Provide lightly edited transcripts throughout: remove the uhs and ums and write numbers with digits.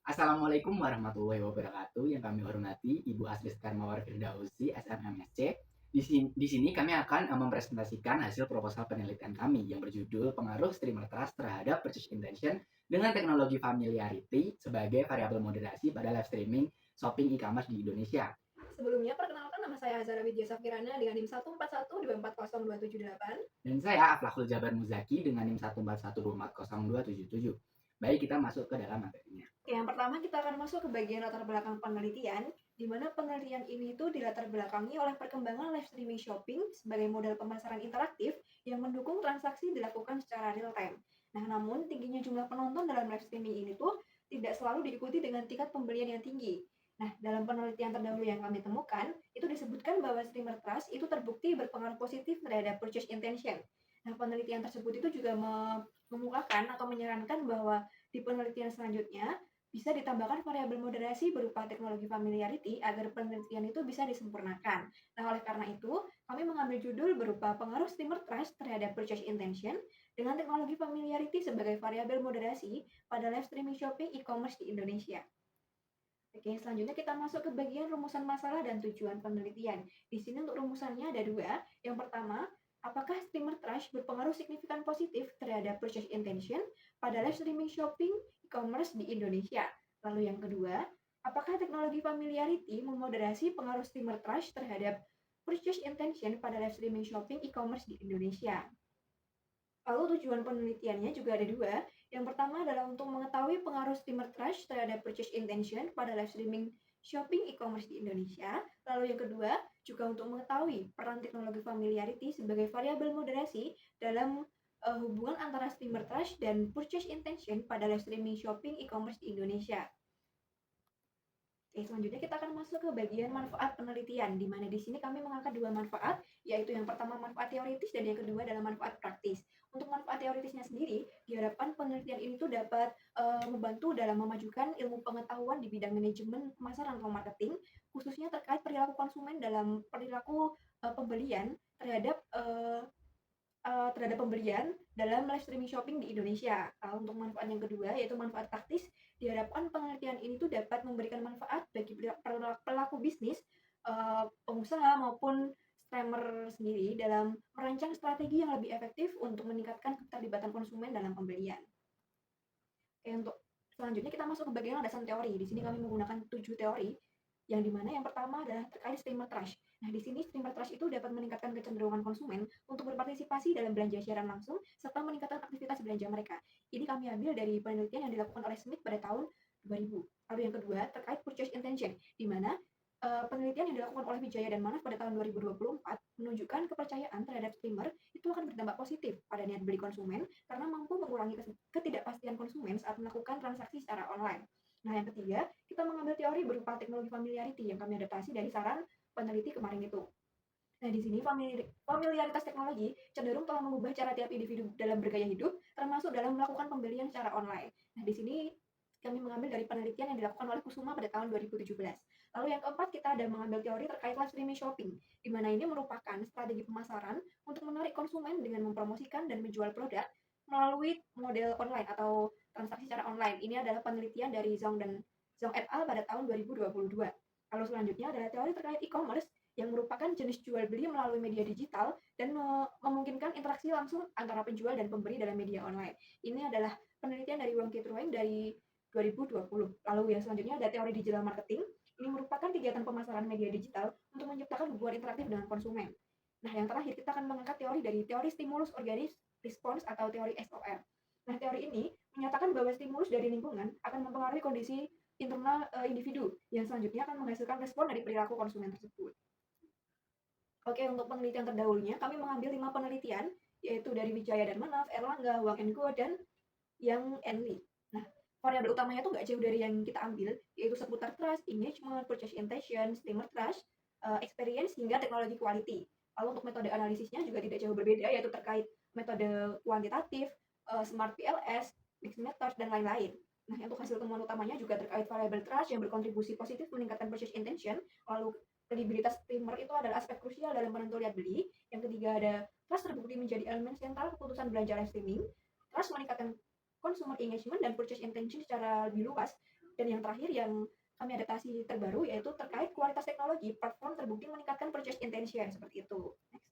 Assalamualaikum warahmatullahi wabarakatuh. Yang kami hormati Ibu Asris Karmawar Firdausi, SMMSC. Di sini kami akan mempresentasikan hasil proposal penelitian kami yang berjudul pengaruh streamer trust terhadap purchase intention dengan teknologi familiarity sebagai variabel moderasi pada live streaming shopping e-commerce di Indonesia. Sebelumnya, perkenalkan nama saya Azara Widya Safirana dengan NIM 141240278. Dan saya Aflakul Jabar Muzaki dengan NIM 141240277. Baik, kita masuk ke dalam materinya. Yang pertama, kita akan masuk ke bagian latar belakang penelitian, di mana penelitian ini itu dilatar belakangi oleh perkembangan live streaming shopping sebagai model pemasaran interaktif yang mendukung transaksi dilakukan secara real time. Nah, namun tingginya jumlah penonton dalam live streaming ini tuh tidak selalu diikuti dengan tingkat pembelian yang tinggi. Nah, dalam penelitian terdahulu yang kami temukan, itu disebutkan bahwa streamer trust itu terbukti berpengaruh positif terhadap purchase intention. Nah, penelitian tersebut itu juga mengemukakan atau menyarankan bahwa di penelitian selanjutnya bisa ditambahkan variabel moderasi berupa teknologi familiarity agar penelitian itu bisa disempurnakan. Nah, oleh karena itu, kami mengambil judul berupa pengaruh streamer trust terhadap purchase intention dengan teknologi familiarity sebagai variabel moderasi pada live streaming shopping e-commerce di Indonesia. Oke, selanjutnya kita masuk ke bagian rumusan masalah dan tujuan penelitian. Di sini untuk rumusannya ada dua. Yang pertama, apakah streamer trust berpengaruh signifikan positif terhadap purchase intention pada live streaming shopping e-commerce di Indonesia? Lalu yang kedua, apakah teknologi familiarity memoderasi pengaruh streamer trust terhadap purchase intention pada live streaming shopping e-commerce di Indonesia? Lalu tujuan penelitiannya juga ada dua. Yang pertama adalah untuk mengetahui pengaruh streamer trust terhadap purchase intention pada live streaming shopping e-commerce di Indonesia. Lalu yang kedua juga untuk mengetahui peran teknologi familiarity sebagai variabel moderasi dalam hubungan antara streamer trust dan purchase intention pada live streaming shopping e-commerce di Indonesia. Oke, selanjutnya kita akan masuk ke bagian manfaat penelitian, di mana di sini kami mengangkat dua manfaat, yaitu yang pertama manfaat teoritis dan yang kedua adalah manfaat praktis. Untuk manfaat teoritisnya sendiri, diharapkan penelitian ini tuh dapat membantu dalam memajukan ilmu pengetahuan di bidang manajemen pemasaran atau marketing, khususnya terkait perilaku konsumen dalam perilaku pembelian terhadap pembelian dalam live streaming shopping di Indonesia. Untuk manfaat yang kedua yaitu manfaat praktis, diharapkan penelitian ini tuh dapat memberikan manfaat bagi pelaku bisnis, pengusaha maupun streamer sendiri dalam merancang strategi yang lebih efektif untuk meningkatkan keterlibatan konsumen dalam pembelian. Oke, untuk selanjutnya kita masuk ke bagian landasan teori. Di sini kami menggunakan 7 teori, yang dimana yang pertama adalah terkait streamer trust. Nah, di sini streamer trust itu dapat meningkatkan kecenderungan konsumen untuk berpartisipasi dalam belanja siaran langsung serta meningkatkan aktivitas belanja mereka. Ini kami ambil dari penelitian yang dilakukan oleh Smith pada tahun 2000. Lalu yang kedua terkait purchase intention, di mana penelitian yang dilakukan oleh Wijaya dan Manas pada tahun 2024 menunjukkan kepercayaan terhadap streamer itu akan berdampak positif pada niat beli konsumen karena mampu mengurangi ketidakpastian konsumen saat melakukan transaksi secara online. Nah, yang ketiga, kita mengambil teori berupa teknologi familiarity yang kami adaptasi dari saran peneliti kemarin itu. Nah, di sini familiaritas teknologi cenderung telah mengubah cara tiap individu dalam bergaya hidup, termasuk dalam melakukan pembelian secara online. Nah, di sini kami mengambil dari penelitian yang dilakukan oleh Kusuma pada tahun 2017. Lalu yang keempat, kita ada mengambil teori terkait live streaming shopping, di mana ini merupakan strategi pemasaran untuk menarik konsumen dengan mempromosikan dan menjual produk melalui model online atau transaksi secara online. Ini adalah penelitian dari Zhong et al. Pada tahun 2022. Lalu selanjutnya adalah teori terkait e-commerce yang merupakan jenis jual beli melalui media digital dan memungkinkan interaksi langsung antara penjual dan pembeli dalam media online. Ini adalah penelitian dari Wong Kit Rueng dari 2020. Lalu yang selanjutnya ada teori digital marketing. Ini merupakan kegiatan pemasaran media digital untuk menciptakan hubungan interaktif dengan konsumen. Nah, yang terakhir kita akan mengangkat teori dari teori stimulus organis response atau teori SOR. Nah, teori ini menyatakan bahwa stimulus dari lingkungan akan mempengaruhi kondisi internal individu yang selanjutnya akan menghasilkan respon dari perilaku konsumen tersebut. Oke, untuk penelitian terdahulunya kami mengambil 5 penelitian, yaitu dari Wijaya dan Manaf, Erlangga, Wang and Go, dan Yang Enli. Nah, variabel utamanya itu nggak jauh dari yang kita ambil, yaitu seputar trust, engagement, purchase intention, streamer trust, experience, hingga teknologi quality. Lalu untuk metode analisisnya juga tidak jauh berbeda, yaitu terkait metode kuantitatif, smart PLS, mixed methods, dan lain-lain. Nah, untuk hasil temuan utamanya juga terkait variabel trust yang berkontribusi positif meningkatkan purchase intention, lalu kredibilitas streamer itu adalah aspek krusial dalam penentu lihat beli. Yang ketiga ada trust terbukti menjadi elemen sentral keputusan belanja live streaming. Trust meningkatkan consumer engagement dan purchase intention secara lebih luas. Dan yang terakhir yang kami adaptasi terbaru yaitu terkait kualitas teknologi, platform terbukti meningkatkan purchase intention seperti itu. Next.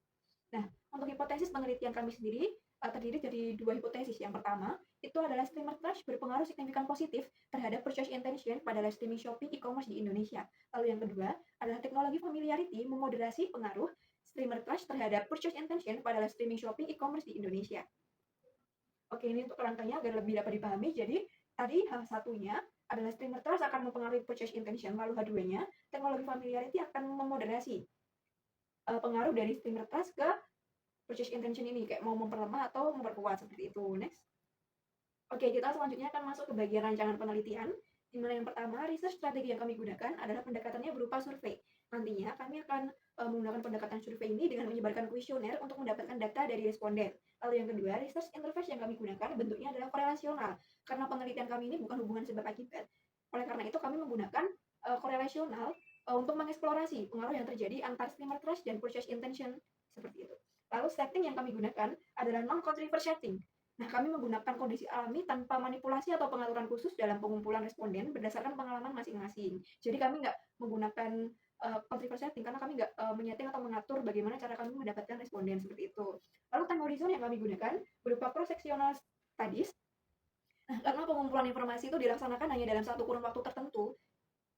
Nah, untuk hipotesis penelitian kami sendiri terdiri dari dua hipotesis. Yang pertama, itu adalah streamer trust berpengaruh signifikan positif terhadap purchase intention pada live streaming shopping e-commerce di Indonesia. Lalu yang kedua adalah teknologi familiarity memoderasi pengaruh streamer trust terhadap purchase intention pada live streaming shopping e-commerce di Indonesia. Oke, ini untuk kerangkanya agar lebih dapat dipahami. Jadi, tadi H1-nya adalah streamer trust akan mempengaruhi purchase intention, lalu H2-nya teknologi familiarity akan memoderasi pengaruh dari streamer trust ke purchase intention ini, kayak mau memperlemah atau memperkuat seperti itu. Next. Oke, kita selanjutnya akan masuk ke bagian rancangan penelitian, di mana yang pertama, research strategi yang kami gunakan adalah pendekatannya berupa survei. Nantinya kami akan menggunakan pendekatan survei ini dengan menyebarkan kuesioner untuk mendapatkan data dari responden. Lalu yang kedua, research interface yang kami gunakan bentuknya adalah korelasional, karena penelitian kami ini bukan hubungan sebab akibat. Oleh karena itu, kami menggunakan korelasional untuk mengeksplorasi pengaruh yang terjadi antar streamer trust dan purchase intention, seperti itu. Lalu setting yang kami gunakan adalah non-contriver setting. Nah, kami menggunakan kondisi alami tanpa manipulasi atau pengaturan khusus dalam pengumpulan responden berdasarkan pengalaman masing-masing. Jadi kami nggak menggunakan contriver setting karena kami nggak menyeting atau mengatur bagaimana cara kami mendapatkan responden seperti itu. Lalu time horizon yang kami gunakan berupa cross-sectional studies. Nah, karena pengumpulan informasi itu dilaksanakan hanya dalam satu kurun waktu tertentu,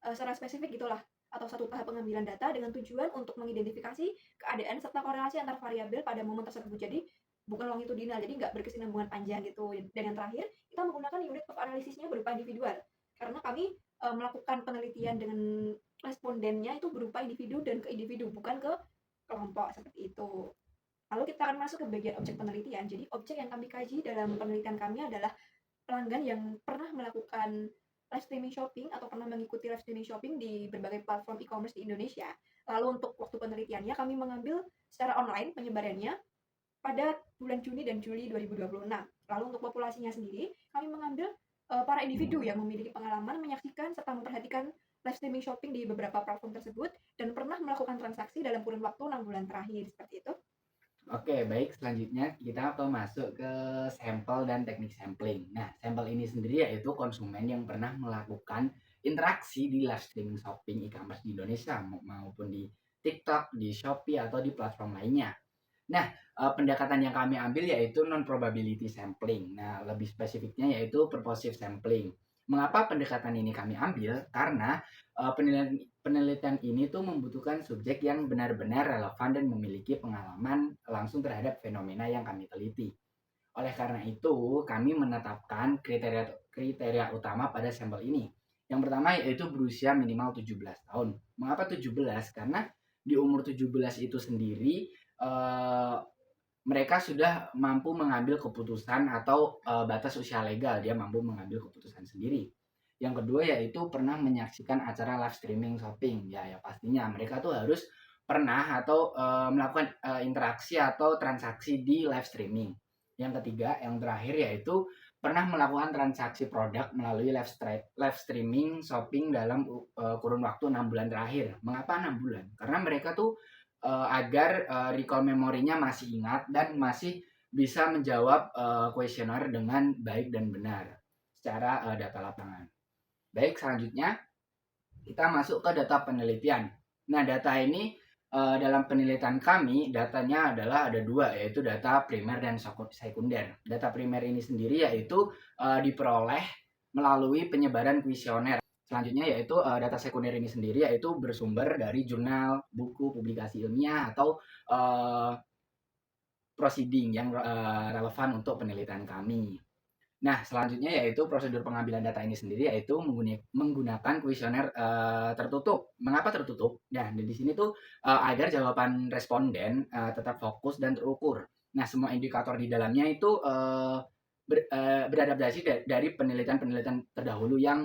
secara spesifik gitulah, atau satu tahap pengambilan data dengan tujuan untuk mengidentifikasi keadaan serta korelasi antar variabel pada momen tersebut. Jadi bukan longitudinal, jadi nggak berkesinambungan panjang gitu. Dan yang terakhir, kita menggunakan unit of analysisnya berupa individual. Karena kami melakukan penelitian dengan respondennya itu berupa individu dan ke individu, bukan ke kelompok seperti itu. Lalu kita akan masuk ke bagian objek penelitian. Jadi objek yang kami kaji dalam penelitian kami adalah pelanggan yang pernah melakukan live streaming shopping atau pernah mengikuti live streaming shopping di berbagai platform e-commerce di Indonesia. Lalu untuk waktu penelitiannya kami mengambil secara online penyebarannya pada bulan Juni dan Juli 2026. Lalu untuk populasinya sendiri, kami mengambil para individu yang memiliki pengalaman menyaksikan serta memperhatikan live streaming shopping di beberapa platform tersebut dan pernah melakukan transaksi dalam kurun waktu 6 bulan terakhir, seperti itu. Oke, baik. Selanjutnya kita akan masuk ke sampel dan teknik sampling. Nah, sampel ini sendiri yaitu konsumen yang pernah melakukan interaksi di live streaming shopping e-commerce di Indonesia maupun di TikTok, di Shopee, atau di platform lainnya. Nah, pendekatan yang kami ambil yaitu non-probability sampling. Nah, lebih spesifiknya yaitu purposive sampling. Mengapa pendekatan ini kami ambil? Karena penelitian ini tuh membutuhkan subjek yang benar-benar relevan dan memiliki pengalaman langsung terhadap fenomena yang kami teliti. Oleh karena itu, kami menetapkan kriteria utama pada sampel ini. Yang pertama yaitu berusia minimal 17 tahun. Mengapa 17? Karena di umur 17 itu sendiri mereka sudah mampu mengambil keputusan atau batas usia legal, dia mampu mengambil keputusan sendiri. Yang kedua yaitu pernah menyaksikan acara live streaming shopping. Ya pastinya mereka tuh harus pernah atau melakukan interaksi atau transaksi di live streaming. Yang ketiga, yang terakhir yaitu pernah melakukan transaksi produk melalui live streaming shopping dalam kurun waktu 6 bulan terakhir. Mengapa 6 bulan? Karena mereka tuh agar recall memorinya masih ingat dan masih bisa menjawab kuesioner dengan baik dan benar secara data lapangan. Baik, selanjutnya kita masuk ke data penelitian. Nah, data ini dalam penelitian kami, datanya adalah ada dua, yaitu data primer dan sekunder. Data primer ini sendiri yaitu diperoleh melalui penyebaran kuesioner. Selanjutnya yaitu data sekunder ini sendiri yaitu bersumber dari jurnal, buku, publikasi ilmiah, atau proceeding yang relevan untuk penelitian kami. Nah, selanjutnya yaitu prosedur pengambilan data ini sendiri yaitu menggunakan kuesioner tertutup. Mengapa tertutup? Nah, di sini tuh agar jawaban responden tetap fokus dan terukur. Nah, semua indikator di dalamnya itu beradaptasi dari penelitian-penelitian terdahulu yang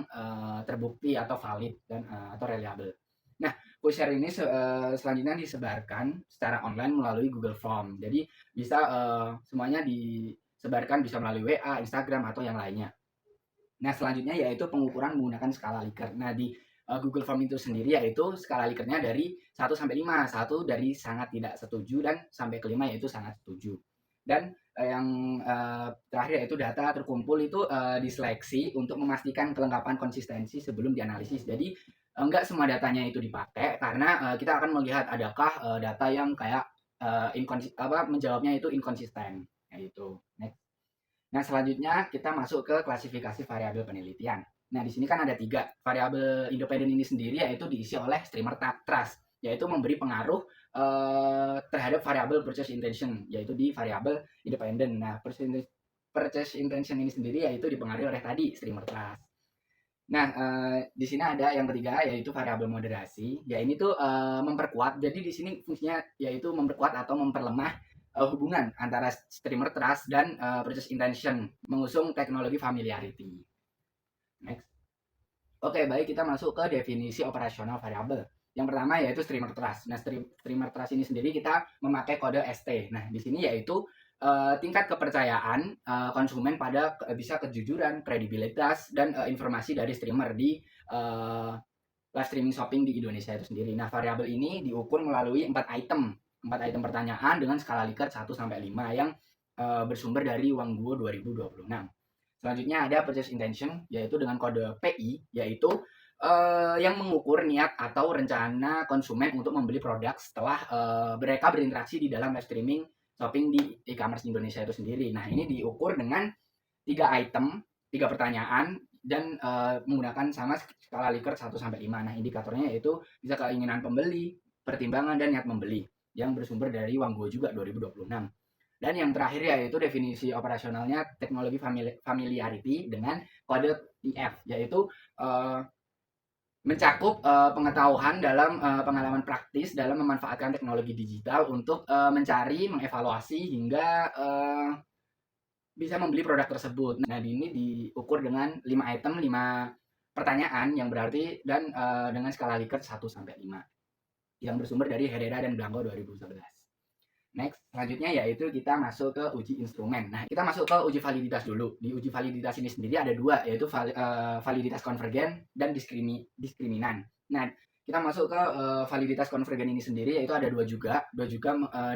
terbukti atau valid dan atau reliable. Nah, kuesioner ini selanjutnya disebarkan secara online melalui Google Form. Jadi bisa semuanya disebarkan bisa melalui WA, Instagram, atau yang lainnya. Nah, selanjutnya yaitu pengukuran menggunakan skala Likert. Nah, di Google Form itu sendiri yaitu skala Likertnya dari 1 sampai 5. 1 dari sangat tidak setuju dan sampai ke 5 yaitu sangat setuju. Dan yang terakhir yaitu data terkumpul itu diseleksi untuk memastikan kelengkapan konsistensi sebelum dianalisis. Jadi enggak semua datanya itu dipakai karena kita akan melihat adakah data yang kayak menjawabnya itu inkonsisten, yaitu. Nah, selanjutnya kita masuk ke klasifikasi variabel penelitian. Nah, di sini kan ada 3. Variabel independen ini sendiri yaitu diisi oleh streamer trust, yaitu memberi pengaruh terhadap variabel purchase intention, yaitu di variabel independen. Nah, purchase intention ini sendiri yaitu dipengaruhi oleh tadi streamer trust. Nah, di sini ada yang ketiga yaitu variabel moderasi. Ya ini tuh memperkuat. Jadi di sini fungsinya yaitu memperkuat atau memperlemah hubungan antara streamer trust dan purchase intention, mengusung teknologi familiarity. Next. Oke, baik, kita masuk ke definisi operasional variabel. Yang pertama yaitu streamer trust. Nah, streamer trust ini sendiri kita memakai kode ST. Nah, di sini yaitu tingkat kepercayaan konsumen pada bisa kejujuran, kredibilitas, dan informasi dari streamer di live streaming shopping di Indonesia itu sendiri. Nah, variabel ini diukur melalui 4 item. 4 item pertanyaan dengan skala Likert 1-5 yang bersumber dari Wangguo 2026. Selanjutnya ada purchase intention, yaitu dengan kode PI, yaitu yang mengukur niat atau rencana konsumen untuk membeli produk setelah mereka berinteraksi di dalam live streaming shopping di e-commerce Indonesia itu sendiri. Nah, ini diukur dengan 3 item, 3 pertanyaan, dan menggunakan sama skala Likert 1-5. Nah, indikatornya yaitu bisa keinginan pembeli, pertimbangan, dan niat membeli yang bersumber dari Wangguo juga 2026. Dan yang terakhir yaitu definisi operasionalnya teknologi familiarity dengan kode TF, yaitu mencakup pengetahuan dalam pengalaman praktis dalam memanfaatkan teknologi digital untuk mencari, mengevaluasi, hingga bisa membeli produk tersebut. Nah, ini diukur dengan 5 item, 5 pertanyaan yang berarti dan dengan skala Likert 1-5 yang bersumber dari Herrera dan Blanco 2011. Next, selanjutnya yaitu kita masuk ke uji instrumen. Nah, kita masuk ke uji validitas dulu. Di uji validitas ini sendiri ada 2, yaitu validitas konvergen dan diskriminan. Nah, kita masuk ke validitas konvergen ini sendiri yaitu ada 2 juga.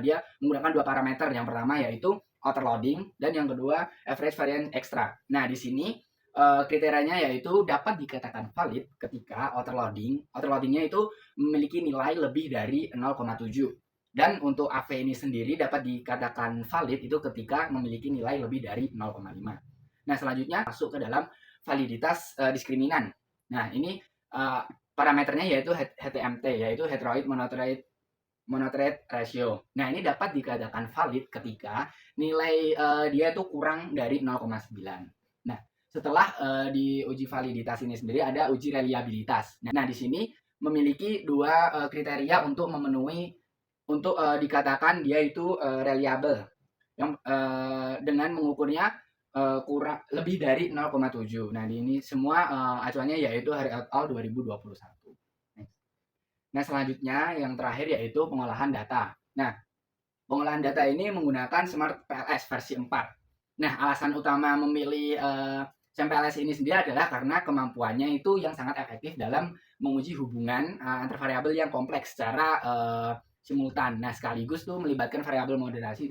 Dia menggunakan 2 parameter. Yang pertama yaitu outer loading dan yang kedua average variance extra. Nah, di sini kriterianya yaitu dapat dikatakan valid ketika outer loadingnya itu memiliki nilai lebih dari 0,7. Dan untuk AV ini sendiri dapat dikatakan valid itu ketika memiliki nilai lebih dari 0,5. Nah, selanjutnya masuk ke dalam validitas diskriminan. Nah, ini parameternya yaitu HTMT, yaitu heteroid monotrade ratio. Nah, ini dapat dikatakan valid ketika nilai dia itu kurang dari 0,9. Nah, setelah di uji validitas ini sendiri ada uji reliabilitas. Nah, di sini memiliki 2 kriteria untuk memenuhi untuk dikatakan dia itu reliable yang dengan mengukurnya kurang lebih dari 0,7. Nah, ini semua acuannya yaitu Hari et al 2021. Nah, selanjutnya yang terakhir yaitu pengolahan data. Nah, pengolahan data ini menggunakan Smart PLS versi 4. Nah, alasan utama memilih SMPLS ini sendiri adalah karena kemampuannya itu yang sangat efektif dalam menguji hubungan antar variabel yang kompleks secara simultan. Nah, sekaligus tuh melibatkan variabel moderasi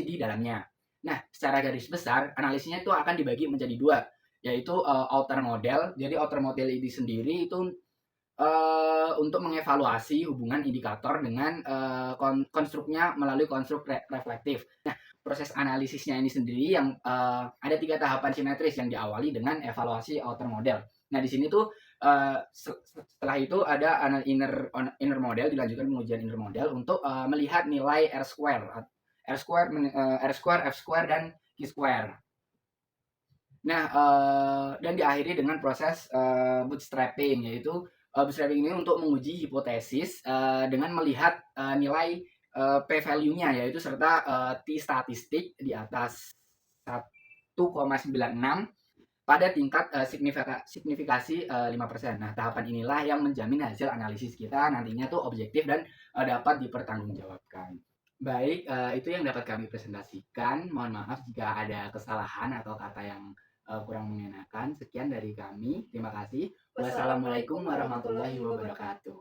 di dalamnya. Nah, secara garis besar analisisnya itu akan dibagi menjadi 2, yaitu outer model. Jadi outer model ini sendiri itu untuk mengevaluasi hubungan indikator dengan konstruknya melalui konstruk reflektif. Nah, proses analisisnya ini sendiri yang ada 3 tahapan simetris yang diawali dengan evaluasi outer model. Nah, di sini tuh setelah itu ada inner model, dilanjutkan pengujian inner model untuk melihat nilai R square, F square, dan Q square. Nah, dan diakhiri dengan proses bootstrapping, yaitu bootstrapping ini untuk menguji hipotesis dengan melihat nilai p-value-nya, yaitu serta t statistik di atas 1,96 pada tingkat signifikasi 5%. Nah, tahapan inilah yang menjamin hasil analisis kita nantinya tuh objektif dan dapat dipertanggungjawabkan. Baik, itu yang dapat kami presentasikan. Mohon maaf jika ada kesalahan atau kata yang kurang mengenakan. Sekian dari kami. Terima kasih. Wassalamualaikum warahmatullahi wabarakatuh.